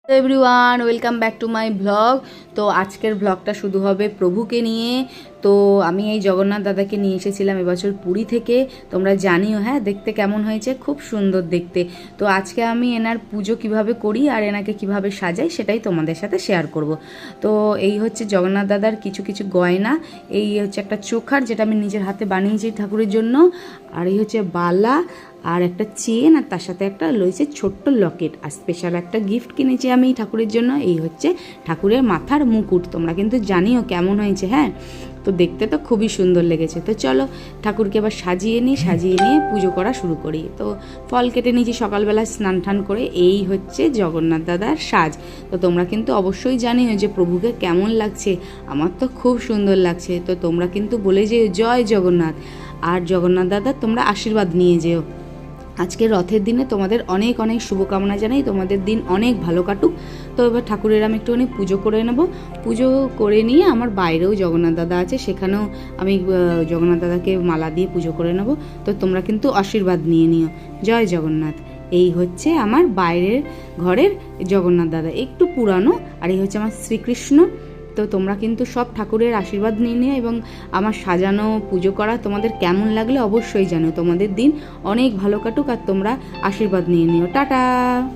Everyone, welcome back to my blog. তো আজকের ব্লগটা শুরু হবে প্রভুকে নিয়ে। তো আমি এই জগন্নাথ দাদাকে নিয়ে এসেছিলাম এবছর পুরী থেকে। তোমরা জানিও, হ্যাঁ, দেখতে কেমন হয়েছে, খুব সুন্দর দেখতে। তো আজকে আমি এনার পুজো কিভাবে করি আর এনাকে কিভাবে সাজাই সেটাই তোমাদের সাথে শেয়ার করব। তো এই হচ্ছে জগন্নাথ দাদার কিছু কিছু গয়না। এই হচ্ছে একটা চোখার, যেটা আমি নিজের হাতে বানিয়েছি ঠাকুরের জন্য। আর এই হচ্ছে বালা আর একটা চেন, আর তার সাথে একটা রয়েছে ছোট্ট লকেট। আর স্পেশাল একটা গিফট কিনেছি আমি ঠাকুরের জন্য। এই হচ্ছে ঠাকুরের মাথার মুকুট। তোমরা কিন্তু জানিও কেমন হয়েছে, হ্যাঁ। তো দেখতে তো খুবই সুন্দর লেগেছে। তো চলো ঠাকুরকে এবার সাজিয়ে নিয়ে পুজো করা শুরু করি। তো ফল কেটে নিয়েছি সকালবেলা স্নান টান করে। এই হচ্ছে জগন্নাথ দাদার সাজ। তো তোমরা কিন্তু অবশ্যই জানিও যে প্রভুকে কেমন লাগছে। আমার তো খুব সুন্দর লাগছে। তো তোমরা কিন্তু বলে যে জয় জগন্নাথ। আর জগন্নাথ দাদা তোমরা আশীর্বাদ নিয়ে যেও। আজকের রথের দিনে তোমাদের অনেক অনেক শুভকামনা জানাই, তোমাদের দিন অনেক ভালো কাটুক। তো এবার ঠাকুরের আমি একটুখানি পুজো করে নেব। পুজো করে নিয়ে আমার বাইরেও জগন্নাথ দাদা আছে, সেখানেও আমি জগন্নাথ দাদাকে মালা দিয়ে পুজো করে নেব। তো তোমরা কিন্তু আশীর্বাদ নিয়ে নিও। জয় জগন্নাথ। এই হচ্ছে আমার বাইরের ঘরের জগন্নাথ দাদা, একটু পুরানো। আর এই হচ্ছে আমার শ্রীকৃষ্ণ। তো তোমরা কিন্তু সব ঠাকুরের আশীর্বাদ নিয়ে নিও, এবং আমার সাজানো পুজো করা তোমাদের কেমন লাগলে অবশ্যই জানো। তোমাদের দিন অনেক ভালো কাটুক আর তোমরা আশীর্বাদ নিয়ে নিও। টাটা।